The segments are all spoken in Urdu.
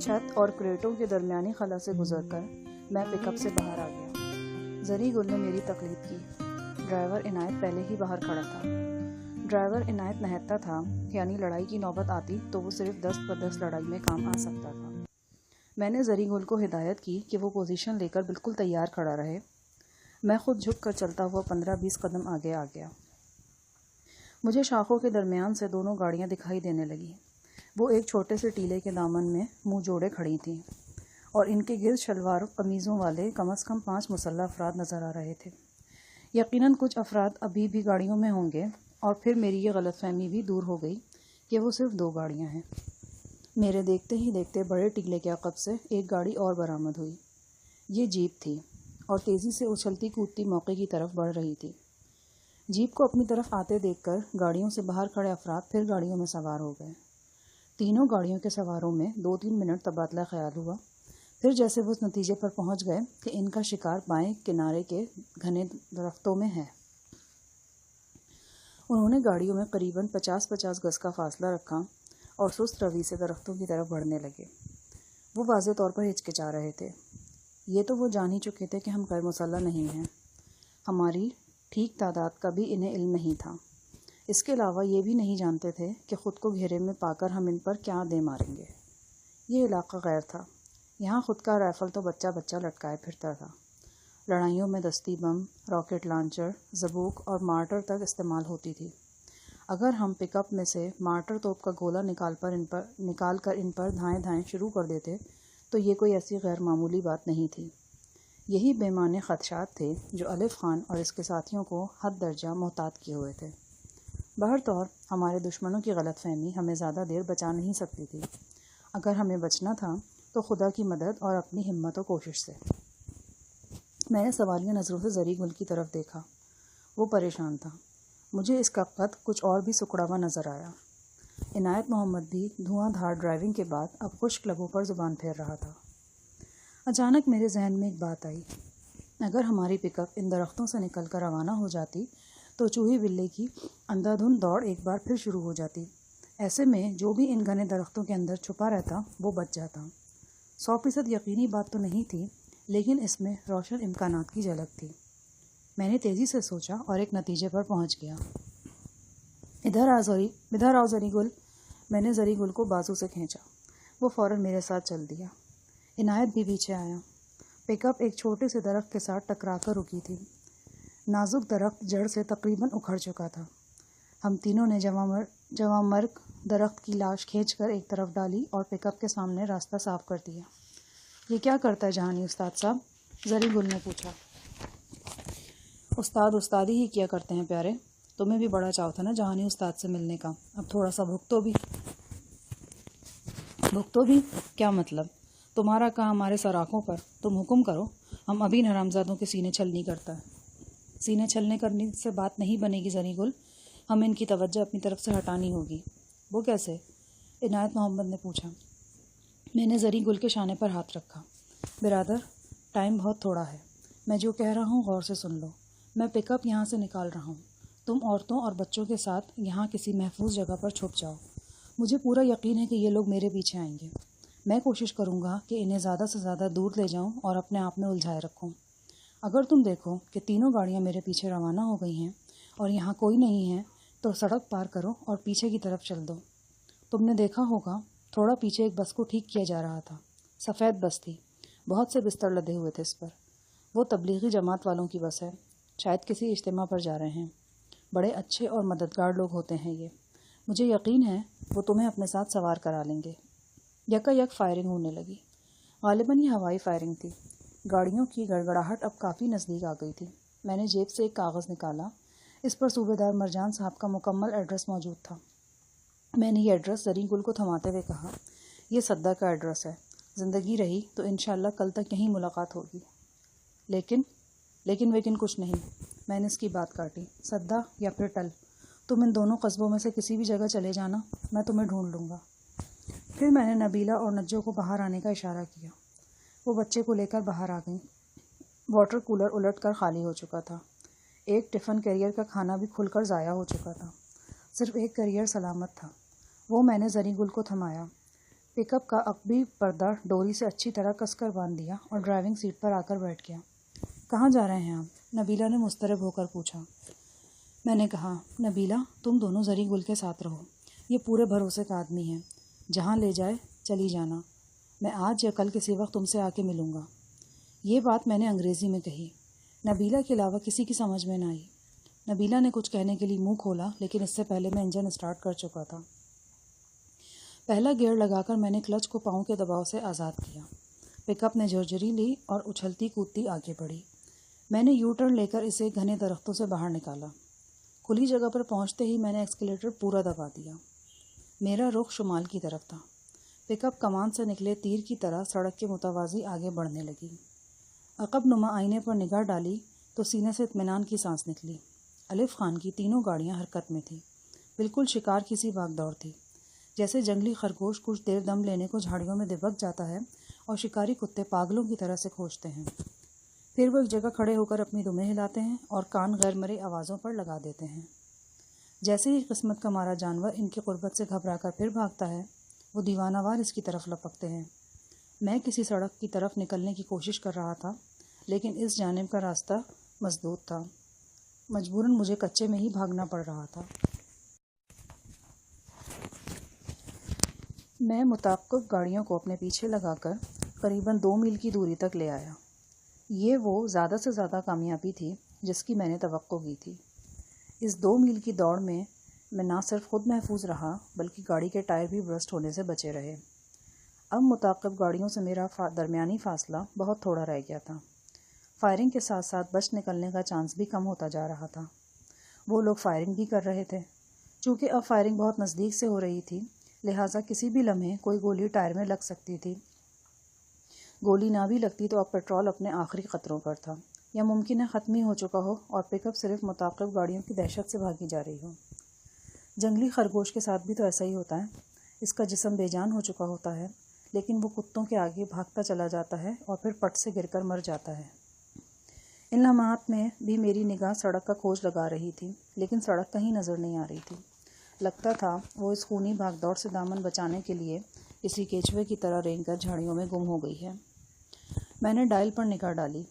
چھت اور کریٹوں کے درمیانی خلا سے گزر کر میں پک اپ سے باہر آ گیا۔ زری گل نے میری تقلید کی۔ ڈرائیور عنایت پہلے ہی باہر کھڑا تھا۔ ڈرائیور عنایت نہتا تھا، یعنی لڑائی کی نوبت آتی تو وہ صرف 10 لڑائی میں کام آ سکتا تھا۔ میں نے زری گل کو ہدایت کی کہ وہ پوزیشن لے کر بالکل تیار کھڑا رہے۔ میں خود جھک کر چلتا ہوا 15-20 قدم آگے آ گیا۔ مجھے شاخوں کے درمیان سے دونوں گاڑیاں دکھائی دینے لگیں۔ وہ ایک چھوٹے سے ٹیلے کے دامن میں منہ جوڑے کھڑی تھیں اور ان کے گرد شلوار قمیضوں والے کم از کم 5 مسلح افراد نظر آ رہے تھے۔ یقیناً کچھ افراد ابھی بھی گاڑیوں میں ہوں گے، اور پھر میری یہ غلط فہمی بھی دور ہو گئی کہ وہ صرف 2 گاڑیاں ہیں۔ میرے دیکھتے ہی دیکھتے بڑے ٹیلے کے عقب سے ایک گاڑی اور برآمد ہوئی۔ یہ جیپ تھی اور تیزی سے اچھلتی کودتی موقع کی طرف بڑھ رہی تھی۔ جیپ کو اپنی طرف آتے دیکھ کر گاڑیوں سے باہر کھڑے افراد پھر گاڑیوں میں سوار ہو گئے۔ تینوں گاڑیوں کے سواروں میں 2-3 منٹ تبادلہ خیال ہوا، پھر جیسے وہ اس نتیجے پر پہنچ گئے کہ ان کا شکار بائیں کنارے کے گھنے درختوں میں ہے۔ انہوں نے گاڑیوں میں قریباً 50 گز کا فاصلہ رکھا اور سست روی سے درختوں کی طرف بڑھنے لگے۔ وہ واضح طور پر ہچکچا رہے تھے۔ یہ تو وہ جان ہی چکے تھے کہ ہم غیر مسلح نہیں ہیں۔ ہماری ٹھیک تعداد کا بھی انہیں علم نہیں تھا۔ اس کے علاوہ یہ بھی نہیں جانتے تھے کہ خود کو گھیرے میں پا کر ہم ان پر کیا دے ماریں گے۔ یہ علاقہ غیر تھا۔ یہاں خود کا رائفل تو بچہ لٹکائے پھرتا تھا۔ لڑائیوں میں دستی بم، راکٹ لانچر، زبوق اور مارٹر تک استعمال ہوتی تھی۔ اگر ہم پک اپ میں سے مارٹر توپ کا گولہ نکال کر ان پر دھائیں شروع کر دیتے تو یہ کوئی ایسی غیر معمولی بات نہیں تھی۔ یہی بے معنی خدشات تھے جو الف خان اور اس کے ساتھیوں کو حد درجہ محتاط کیے ہوئے تھے۔ بہرطور ہمارے دشمنوں کی غلط فہمی ہمیں زیادہ دیر بچا نہیں سکتی تھی۔ اگر ہمیں بچنا تھا تو خدا کی مدد اور اپنی ہمت و کوشش سے۔ میں نے سوالیہ نظروں سے زری گل کی طرف دیکھا۔ وہ پریشان تھا۔ مجھے اس کا قد کچھ اور بھی سکڑا ہوا نظر آیا۔ عنایت محمد بھی دھواں دھار ڈرائیونگ کے بعد اب خشک لبوں پر زبان پھیر رہا تھا۔ اچانک میرے ذہن میں ایک بات آئی۔ اگر ہماری پک اپ ان درختوں سے نکل کر روانہ ہو جاتی تو چوہی بلے کی اندھا دھند دوڑ ایک بار پھر شروع ہو جاتی۔ ایسے میں جو بھی ان گھنے درختوں کے اندر چھپا رہتا وہ بچ جاتا۔ 100% یقینی بات تو نہیں تھی، لیکن اس میں روشن امکانات کی جھلک تھی۔ میں نے تیزی سے سوچا اور ایک نتیجے پر پہنچ گیا۔ ادھر آؤ زری گل۔ میں نے زری گل کو بازو سے کھینچا۔ وہ فوراً میرے ساتھ چل دیا۔ عنایت بھی پیچھے آیا۔ پک اپ ایک چھوٹے سے درخت کے ساتھ ٹکرا کر رکی تھی۔ نازک درخت جڑ سے تقریباً اکھڑ چکا تھا۔ ہم تینوں نے جواں مرگ درخت کی لاش کھینچ کر ایک طرف ڈالی اور پک اپ کے سامنے راستہ صاف کر دیا۔ یہ کیا کرتا ہے جہانی استاد صاحب؟ زری گل نے پوچھا۔ استادی ہی کیا کرتے ہیں پیارے۔ تمہیں بھی بڑا چاو تھا نا جہانی استاد سے ملنے کا، اب تھوڑا سا بھگتو بھی۔ کیا مطلب؟ تمہارا کہاں ہمارے سراخوں پر؟ تم حکم کرو، ہم ابھی حرامزادوں کے سینے چھلنی کرتا ہے۔ سینے چھلنے کرنے سے بات نہیں بنے گی زری گل، ہم ان کی توجہ اپنی طرف سے ہٹانی ہوگی۔ وہ کیسے؟ عنایت محمد نے پوچھا۔ میں نے زری گل کے شانے پر ہاتھ رکھا۔ برادر، ٹائم بہت تھوڑا ہے۔ میں جو کہہ رہا ہوں غور سے سن لو۔ میں پک اپ یہاں سے نکال رہا ہوں۔ تم عورتوں اور بچوں کے ساتھ یہاں کسی محفوظ جگہ پر چھپ جاؤ۔ مجھے پورا یقین ہے کہ یہ لوگ میرے پیچھے آئیں گے۔ میں کوشش کروں گا کہ انہیں زیادہ سے زیادہ دور لے جاؤں اور اپنے آپ میں الجھائے رکھوں۔ اگر تم دیکھو کہ تینوں گاڑیاں میرے پیچھے روانہ ہو گئی ہیں اور یہاں کوئی نہیں ہے تو سڑک پار کرو اور پیچھے کی طرف چل دو۔ تم نے دیکھا ہوگا تھوڑا پیچھے ایک بس کو ٹھیک کیا جا رہا تھا۔ سفید بس تھی، بہت سے بستر لدے ہوئے تھے اس پر۔ وہ تبلیغی جماعت والوں کی بس ہے، شاید کسی اجتماع پر جا رہے ہیں۔ بڑے اچھے اور مددگار لوگ ہوتے ہیں یہ۔ مجھے یقین ہے وہ تمہیں اپنے ساتھ سوار کرا لیں گے۔ یکا یک فائرنگ ہونے لگی۔ غالباً یہ ہوائی فائرنگ تھی۔ گاڑیوں کی گڑگڑاہٹ اب کافی نزدیک آ گئی تھی۔ میں نے جیب سے ایک کاغذ نکالا۔ اس پر صوبیدار مرجان صاحب کا مکمل ایڈریس موجود تھا۔ میں نے یہ ایڈریس زری گل کو تھماتے ہوئے کہا، یہ سدا کا ایڈریس ہے۔ زندگی رہی تو انشاءاللہ کل تک یہیں ملاقات ہوگی۔ لیکن کچھ نہیں۔ میں نے اس کی بات کاٹی۔ سدا یا پھر ٹل، تم ان دونوں قصبوں میں سے کسی بھی جگہ چلے جانا، میں تمہیں ڈھونڈ لوں گا۔ پھر میں نے نبیلہ اور نجو کو باہر آنے کا اشارہ کیا۔ وہ بچے کو لے کر باہر آ گئیں۔ واٹر کولر الٹ کر خالی ہو چکا تھا۔ ایک ٹفن کیریئر کا کھانا بھی کھل کر ضائع ہو چکا تھا۔ صرف ایک کیریئر سلامت تھا۔ وہ میں نے زری گل کو تھمایا۔ پک اپ کا عقبی پردہ ڈوری سے اچھی طرح کس کر باندھ دیا اور ڈرائیونگ سیٹ پر آ کر بیٹھ گیا۔ کہاں جا رہے ہیں آپ؟ نبیلہ نے مضطرب ہو کر پوچھا۔ میں نے کہا، نبیلہ تم دونوں زری گل کے ساتھ رہو، یہ پورے بھروسے کا آدمی ہے، جہاں لے جائے چلی جانا، میں آج یا کل کسی وقت تم سے آ کے ملوں گا۔ یہ بات میں نے انگریزی میں کہی، نبیلہ کے علاوہ کسی کی سمجھ میں نہ آئی۔ نبیلہ نے کچھ کہنے کے لیے منہ کھولا، لیکن اس سے پہلے میں انجن اسٹارٹ کر چکا تھا۔ پہلا گیئر لگا کر میں نے کلچ کو پاؤں کے دباؤ سے آزاد کیا۔ پک اپ نے جھرجھری لی اور اچھلتی کودتی آگے بڑھی۔ میں نے یو ٹرن لے کر اسے گھنے درختوں سے باہر نکالا۔ کھلی جگہ پر پہنچتے ہی میں نے ایکسیلیٹر پورا دبا دیا۔ میرا رخ شمال کی طرف تھا۔ پک اپ کمان سے نکلے تیر کی طرح سڑک کے متوازی آگے بڑھنے لگی۔ عقب نما آئینے پر نگاہ ڈالی تو سینے سے اطمینان کی سانس نکلی۔ الف خان کی تینوں گاڑیاں حرکت میں تھیں، بالکل شکار کی سی بھاگ دوڑ تھی، جیسے جنگلی خرگوش کچھ دیر دم لینے کو جھاڑیوں میں دبک جاتا ہے اور شکاری کتے پاگلوں کی طرح سے کھوجتے ہیں، پھر وہ ایک جگہ کھڑے ہو کر اپنی دمیں ہلاتے ہیں اور کان غیر مرئی آوازوں پر لگا دیتے ہیں۔ جیسے ہی قسمت کا مارا جانور ان کی قربت سے گھبرا کر پھر بھاگتا ہے، وہ دیوانہ وار اس کی طرف لپکتے ہیں۔ میں کسی سڑک کی طرف نکلنے کی کوشش کر رہا تھا، لیکن اس جانب کا راستہ مسدود تھا، مجبوراً مجھے کچے میں ہی بھاگنا پڑ رہا تھا۔ میں متعاقب گاڑیوں کو اپنے پیچھے لگا کر قریباً 2 میل کی دوری تک لے آیا۔ یہ وہ زیادہ سے زیادہ کامیابی تھی جس کی میں نے توقع کی تھی۔ اس 2 میل کی دوڑ میں نہ صرف خود محفوظ رہا بلکہ گاڑی کے ٹائر بھی برسٹ ہونے سے بچے رہے۔ اب متعاقب گاڑیوں سے میرا درمیانی فاصلہ بہت تھوڑا رہ گیا تھا۔ فائرنگ کے ساتھ ساتھ بچ نکلنے کا چانس بھی کم ہوتا جا رہا تھا۔ وہ لوگ فائرنگ بھی کر رہے تھے۔ چونکہ اب فائرنگ بہت نزدیک سے ہو رہی تھی، لہٰذا کسی بھی لمحے کوئی گولی ٹائر میں لگ سکتی تھی۔ گولی نہ بھی لگتی تو اب پیٹرول اپنے آخری قطروں پر تھا، یا ممکن ہے ختم ہی ہو چکا ہو اور پک اپ صرف متعاقب گاڑیوں کی دہشت سے بھاگی جا رہی ہو۔ جنگلی خرگوش کے ساتھ بھی تو ایسا ہی ہوتا ہے، اس کا جسم بے جان ہو چکا ہوتا ہے، لیکن وہ کتوں کے آگے بھاگتا چلا جاتا ہے اور پھر پٹ سے گر کر مر جاتا ہے۔ ان لمحات میں بھی میری نگاہ سڑک کا کھوج لگا رہی تھی، لیکن سڑک کہیں نظر نہیں آ رہی تھی۔ لگتا تھا وہ اس خونی بھاگ دوڑ سے دامن بچانے کے لیے کسی کیچوے کی طرح رینگ کر جھاڑیوں میں گم ہو گئی ہے۔ میں نے ڈائل پر نگاہ ڈالی۔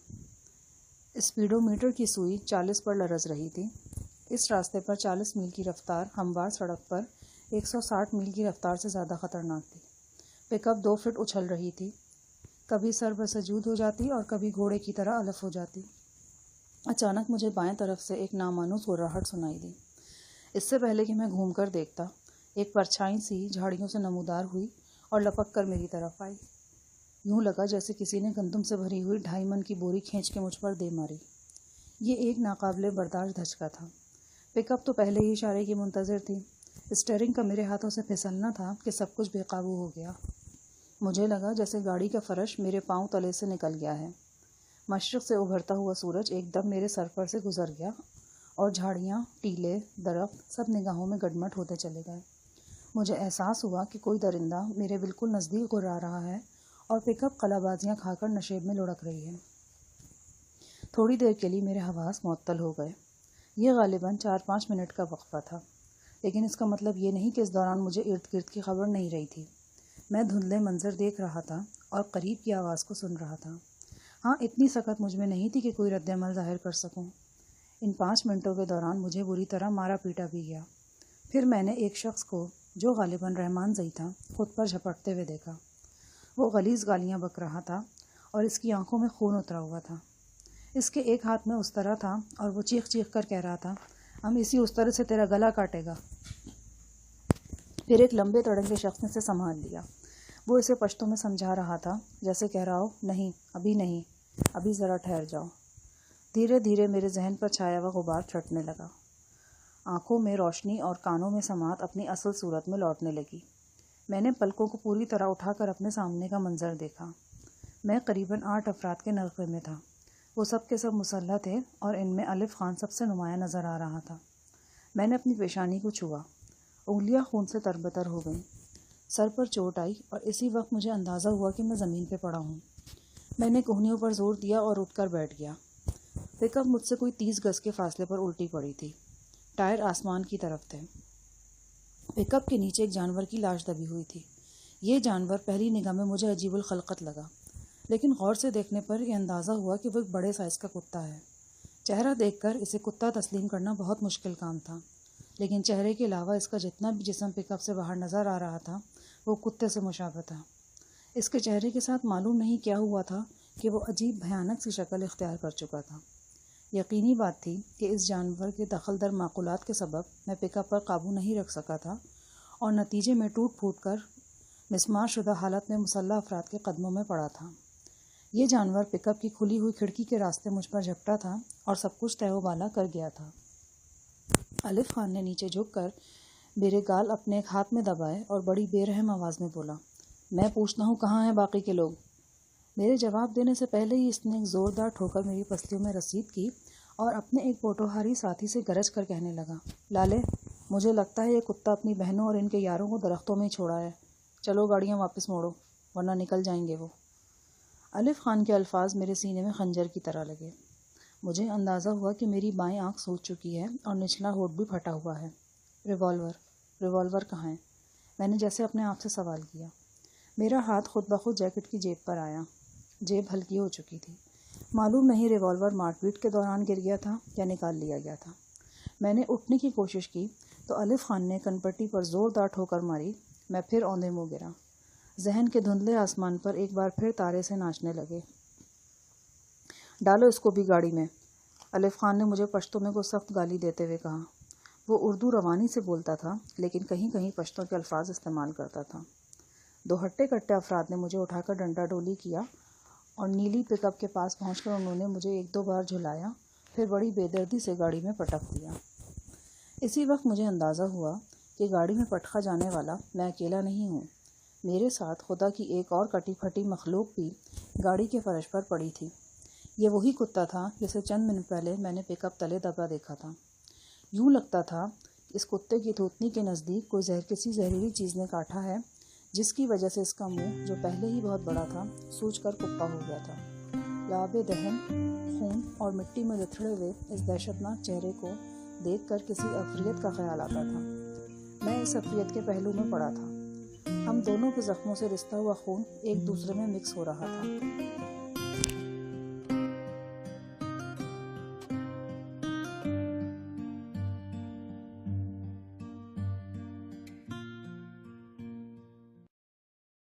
اسپیڈو میٹر کی سوئی 40 پر لرز رہی تھی۔ اس راستے پر 40 میل کی رفتار ہموار سڑک پر 160 میل کی رفتار سے زیادہ خطرناک تھی۔ پک اپ 2 فٹ اچھل رہی تھی، کبھی سر بسجود ہو جاتی اور کبھی گھوڑے کی طرح الف ہو جاتی۔ اچانک مجھے بائیں طرف سے ایک نامانوس گھرراہٹ سنائی دی۔ اس سے پہلے کہ میں گھوم کر دیکھتا، ایک پرچھائی سی جھاڑیوں سے نمودار ہوئی اور لپک کر میری طرف آئی۔ یوں لگا جیسے کسی نے گندم سے بھری ہوئی 2.5 من کی بوری کھینچ کے مجھ پر دے ماری۔ یہ ایک ناقابل برداشت دھچکا تھا۔ پک اپ تو پہلے ہی اشارے کی منتظر تھی۔ اسٹیئرنگ کا میرے ہاتھوں سے پھسلنا تھا کہ سب کچھ بے قابو ہو گیا۔ مجھے لگا جیسے گاڑی کا فرش میرے پاؤں تلے سے نکل گیا ہے۔ مشرق سے ابھرتا ہوا سورج ایک دم میرے سر پر سے گزر گیا اور جھاڑیاں، ٹیلے، درخت سب نگاہوں میں گڈمٹ ہوتے چلے گئے۔ مجھے احساس ہوا کہ کوئی درندہ میرے بالکل نزدیک گرا رہا ہے اور پک اپ قلع بازیاں کھا کر نشیب میں لڑک رہی ہے۔ تھوڑی دیر کے لیے میرے حواس معطل ہو گئے۔ یہ غالباً 4-5 منٹ کا وقفہ تھا، لیکن اس کا مطلب یہ نہیں کہ اس دوران مجھے ارد گرد کی خبر نہیں رہی تھی۔ میں دھندلے منظر دیکھ رہا تھا اور قریب کی آواز کو سن رہا تھا۔ ہاں، اتنی سکت مجھ میں نہیں تھی کہ کوئی رد عمل ظاہر کر سکوں۔ ان 5 منٹوں کے دوران مجھے بری طرح مارا پیٹا بھی گیا۔ پھر میں نے ایک شخص کو، جو غالباً رحمان زئی تھا، خود پر جھپٹتے ہوئے دیکھا۔ وہ غلیظ گالیاں بک رہا تھا اور اس کی آنکھوں میں خون اترا ہوا تھا۔ اس کے ایک ہاتھ میں استرا تھا اور وہ چیخ چیخ کر کہہ رہا تھا، ہم اسی استرے سے تیرا گلا کاٹے گا۔ پھر ایک لمبے تڑنگے شخص نے اسے سنبھال لیا۔ وہ اسے پشتو میں سمجھا رہا تھا، جیسے کہہ رہا ہو، نہیں، ابھی نہیں، ابھی ذرا ٹھہر جاؤ۔ دھیرے دھیرے میرے ذہن پر چھایا ہوا غبار چھٹنے لگا۔ آنکھوں میں روشنی اور کانوں میں سماعت اپنی اصل صورت میں لوٹنے لگی۔ میں نے پلکوں کو پوری طرح اٹھا کر اپنے سامنے کا منظر دیکھا۔ میں قریباً 8 افراد کے نرغے میں تھا۔ وہ سب کے سب مسلح تھے اور ان میں الف خان سب سے نمایاں نظر آ رہا تھا۔ میں نے اپنی پیشانی کو چھوا، انگلیاں خون سے تربتر ہو گئیں۔ سر پر چوٹ آئی اور اسی وقت مجھے اندازہ ہوا کہ میں زمین پہ پڑا ہوں۔ میں نے کوہنیوں پر زور دیا اور اٹھ کر بیٹھ گیا۔ پک اپ مجھ سے کوئی 30 گز کے فاصلے پر الٹی پڑی تھی۔ ٹائر آسمان کی طرف تھے۔ پک اپ کے نیچے ایک جانور کی لاش دبی ہوئی تھی۔ یہ جانور پہلی نگاہ میں مجھے عجیب الخلقت لگا، لیکن غور سے دیکھنے پر یہ اندازہ ہوا کہ وہ ایک بڑے سائز کا کتا ہے۔ چہرہ دیکھ کر اسے کتا تسلیم کرنا بہت مشکل کام تھا، لیکن چہرے کے علاوہ اس کا جتنا بھی جسم پک اپ سے باہر نظر آ رہا تھا وہ کتے سے مشابہ تھا۔ اس کے چہرے کے ساتھ معلوم نہیں کیا ہوا تھا کہ وہ عجیب بھیانک سی شکل اختیار کر چکا تھا۔ یقینی بات تھی کہ اس جانور کے دخل در معقولات کے سبب میں پک اپ پر قابو نہیں رکھ سکا تھا اور نتیجے میں ٹوٹ پھوٹ کر مسمار شدہ حالت میں مسلح افراد کے قدموں میں پڑا تھا۔ یہ جانور پک اپ کی کھلی ہوئی کھڑکی کے راستے مجھ پر جھپٹا تھا اور سب کچھ تہہ و بالا کر گیا تھا۔ الف خان نے نیچے جھک کر میرے گال اپنے ایک ہاتھ میں دبائے اور بڑی بے رحم آواز میں بولا، میں پوچھتا ہوں کہاں ہیں باقی کے لوگ؟ میرے جواب دینے سے پہلے ہی اس نے ایک زوردار ٹھوکر میری پسلیوں میں رسید کی اور اپنے ایک پوٹوہاری ساتھی سے گرج کر کہنے لگا، لالے، مجھے لگتا ہے یہ کتا اپنی بہنوں اور ان کے یاروں کو درختوں میں ہی چھوڑا ہے، چلو گاڑیاں واپس موڑو ورنہ نکل جائیں گے وہ۔ الف خان کے الفاظ میرے سینے میں خنجر کی طرح لگے۔ مجھے اندازہ ہوا کہ میری بائیں آنکھ سوج چکی ہے اور نچلا ہونٹ بھی پھٹا ہوا ہے۔ ریوالور کہاں ہے؟ میں نے جیسے اپنے آپ سے سوال کیا۔ میرا ہاتھ خود بخود جیکٹ کی جیب پر آیا۔ جیب ہلکی ہو چکی تھی۔ معلوم نہیں ریوالور مار پیٹ کے دوران گر گیا تھا یا نکال لیا گیا تھا۔ میں نے اٹھنے کی کوشش کی تو الف خان نے کنپٹی پر زوردار ٹھوکر ماری۔ میں پھر اوندے منہ گرا۔ ذہن کے دھندلے آسمان پر ایک بار پھر تارے سے ناچنے لگے۔ ڈالو اس کو بھی گاڑی میں، الف خان نے مجھے پشتو میں کو سخت گالی دیتے ہوئے کہا۔ وہ اردو روانی سے بولتا تھا لیکن کہیں کہیں پشتو کے الفاظ استعمال کرتا تھا۔ دو ہٹے کٹے افراد نے مجھے اٹھا کر ڈنڈا ڈولی کیا اور نیلی پک اپ کے پاس پہنچ کر انہوں نے مجھے ایک دو بار جھلایا، پھر بڑی بے دردی سے گاڑی میں پٹک دیا۔ اسی وقت مجھے اندازہ ہوا کہ گاڑی میں پٹکا جانے والا میں اکیلا نہیں ہوں۔ میرے ساتھ خدا کی ایک اور کٹی پھٹی مخلوق بھی گاڑی کے فرش پر پڑی تھی۔ یہ وہی کتا تھا جسے چند منٹ پہلے میں نے پک اپ تلے دبا دیکھا تھا۔ یوں لگتا تھا اس کتے کی تھوتنی کے نزدیک کوئی کسی زہریلی چیز نے کاٹا ہے، جس کی وجہ سے اس کا منہ جو پہلے ہی بہت بڑا تھا سوج کر کپا ہو گیا تھا۔ لعاب دہن، خون اور مٹی میں لتھڑے ہوئے اس دہشتناک چہرے کو دیکھ کر کسی عفریت کا خیال آتا تھا۔ میں اس عفریت کے پہلو میں پڑا تھا۔ ہم دونوں کے زخموں سے رستا ہوا خون ایک دوسرے میں مکس ہو رہا تھا۔